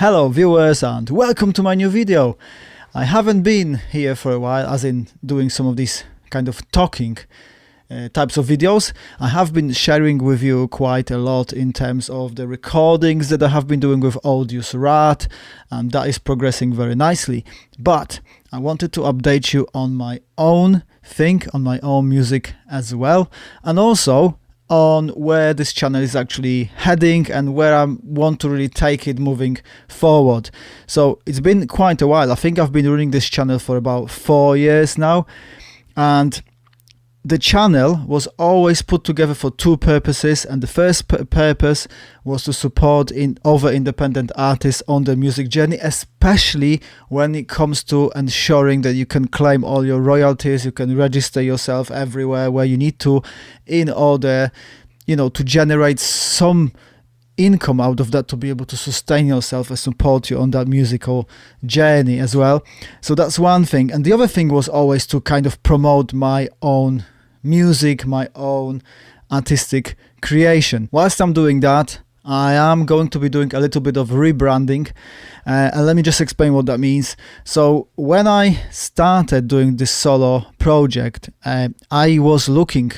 Hello viewers and welcome to my new video. I haven't been here for a while, as in doing some of these kind of talking types of videos. I have been sharing with you quite a lot in terms of the recordings that I have been doing with Audius Rat, and that is progressing very nicely. But I wanted to update you on my own thing, on my own music as well, and also on where this channel is actually heading and where I want to really take it moving forward. So it's been quite a while. I think I've been running this channel for about 4 years now, and the channel was always put together for two purposes, and the first purpose was to support other independent artists on their music journey, especially when it comes to ensuring that you can claim all your royalties, you can register yourself everywhere where you need to, in order, to generate some income out of that, to be able to sustain yourself and support you on that musical journey as well. So that's one thing. And the other thing was always to kind of promote my own music, my own artistic creation. Whilst I'm doing that, I am going to be doing a little bit of rebranding, and let me just explain what that means. So when I started doing this solo project, I was looking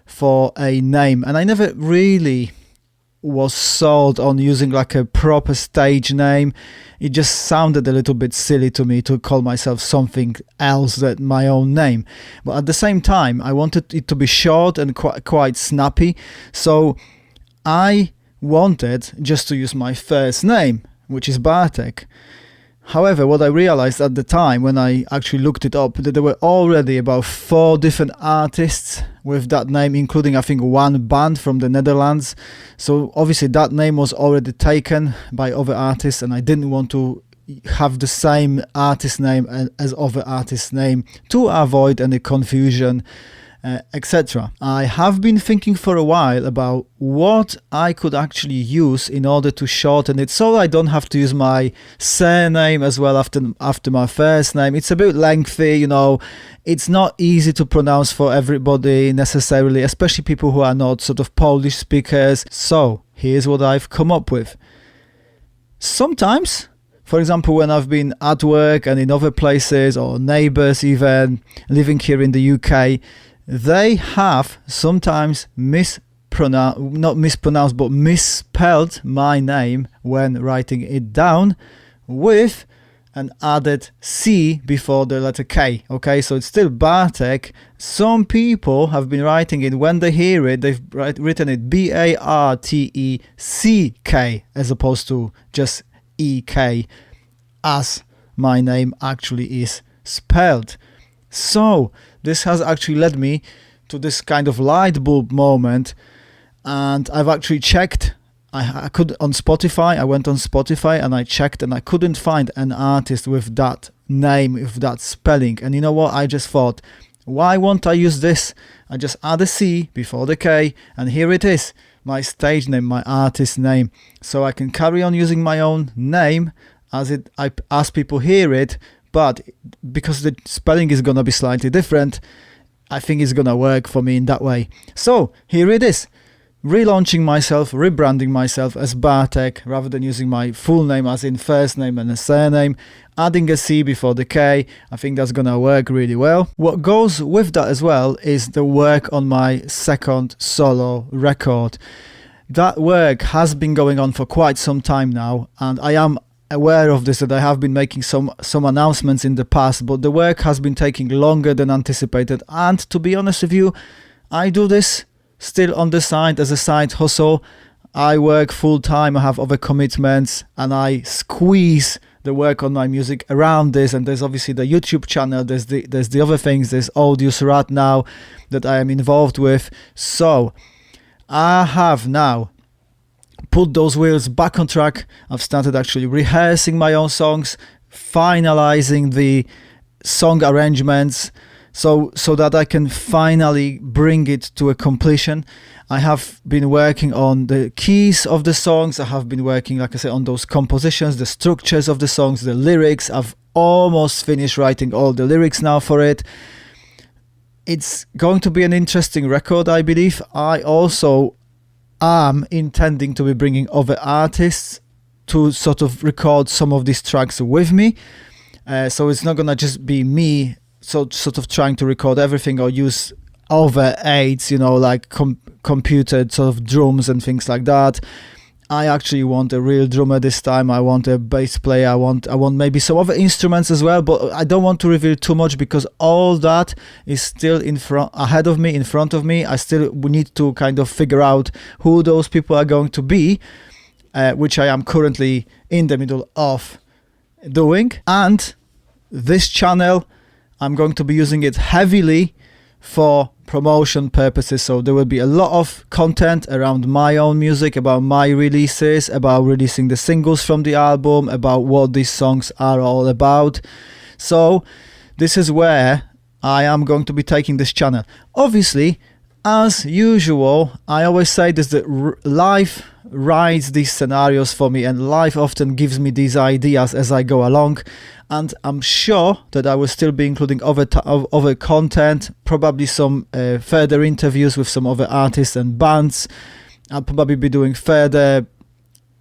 for a name, and I never really was sold on using like a proper stage name. It just sounded a little bit silly to me to call myself something else than my own name. But at the same time, I wanted it to be short and quite snappy. So I wanted just to use my first name, which is Barteck. However, what I realized at the time when I actually looked it up, that there were already about 4 different artists with that name, including I think one band from the Netherlands. So obviously that name was already taken by other artists, and I didn't want to have the same artist name as other artists' name to avoid any confusion, etc. I have been thinking for a while about what I could actually use in order to shorten it, so I don't have to use my surname as well after my first name. It's a bit lengthy, it's not easy to pronounce for everybody necessarily, especially people who are not sort of Polish speakers. So here's what I've come up with. Sometimes, for example, when I've been at work and in other places, or neighbors even living here in the UK, they have sometimes misspelled my name when writing it down with an added C before the letter K. Okay, so it's still Barteck. Some people have been writing it, when they hear it, they've written it Barteck as opposed to just EK, as my name actually is spelled. So this has actually led me to this kind of light bulb moment, and I've actually checked. I could on Spotify. I went on Spotify and I checked, and I couldn't find an artist with that name, with that spelling. And you know what? I just thought, why won't I use this? I just add a C before the K, and here it is, my stage name, my artist name. So I can carry on using my own name as people hear it. But because the spelling is going to be slightly different, I think it's going to work for me in that way. So here it is, relaunching myself, rebranding myself as Barteck, rather than using my full name as in first name and a surname, adding a C before the K. I think that's going to work really well. What goes with that as well is the work on my second solo record. That work has been going on for quite some time now, and I am aware of this, that I have been making some announcements in the past, but the work has been taking longer than anticipated. And to be honest with you, I do this still on the side as a side hustle. I work full time, I have other commitments, and I squeeze the work on my music around this. And there's obviously the YouTube channel, there's the other things, there's Audius Rat now that I am involved with. So I have now put those wheels back on track. I've started actually rehearsing my own songs, finalizing the song arrangements, so that I can finally bring it to a completion. I have been working on the keys of the songs. I have been working, like I said, on those compositions, the structures of the songs, the lyrics. I've almost finished writing all the lyrics now for it. It's going to be an interesting record, I believe. I also am intending to be bringing other artists to sort of record some of these tracks with me. So it's not gonna just be me sort of trying to record everything or use other aids, you know, like computer sort of drums and things like that. I actually want a real drummer this time. I want a bass player. I want maybe some other instruments as well, but I don't want to reveal too much because all that is still in front of me. We need to kind of figure out who those people are going to be, which I am currently in the middle of doing. And this channel, I'm going to be using it heavily for promotion purposes, so there will be a lot of content around my own music, about my releases, about releasing the singles from the album, about what these songs are all about. So this is where I am going to be taking this channel. Obviously, as usual, I always say this, that life writes these scenarios for me, and life often gives me these ideas as I go along, and I'm sure that I will still be including other content, probably some further interviews with some other artists and bands. I'll probably be doing further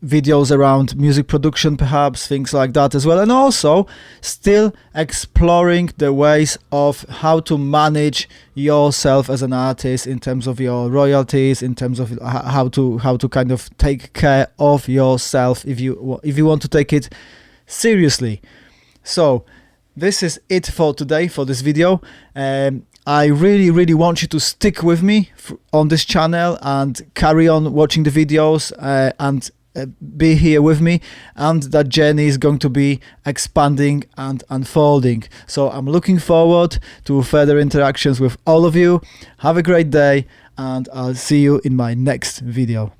videos around music production, perhaps, things like that as well, and also still exploring the ways of how to manage yourself as an artist in terms of your royalties, in terms of how to kind of take care of yourself if you want to take it seriously. So this is it for today, for this video. I really want you to stick with me on this channel and carry on watching the videos and be here with me, and that journey is going to be expanding and unfolding. So I'm looking forward to further interactions with all of you. Have a great day, and I'll see you in my next video.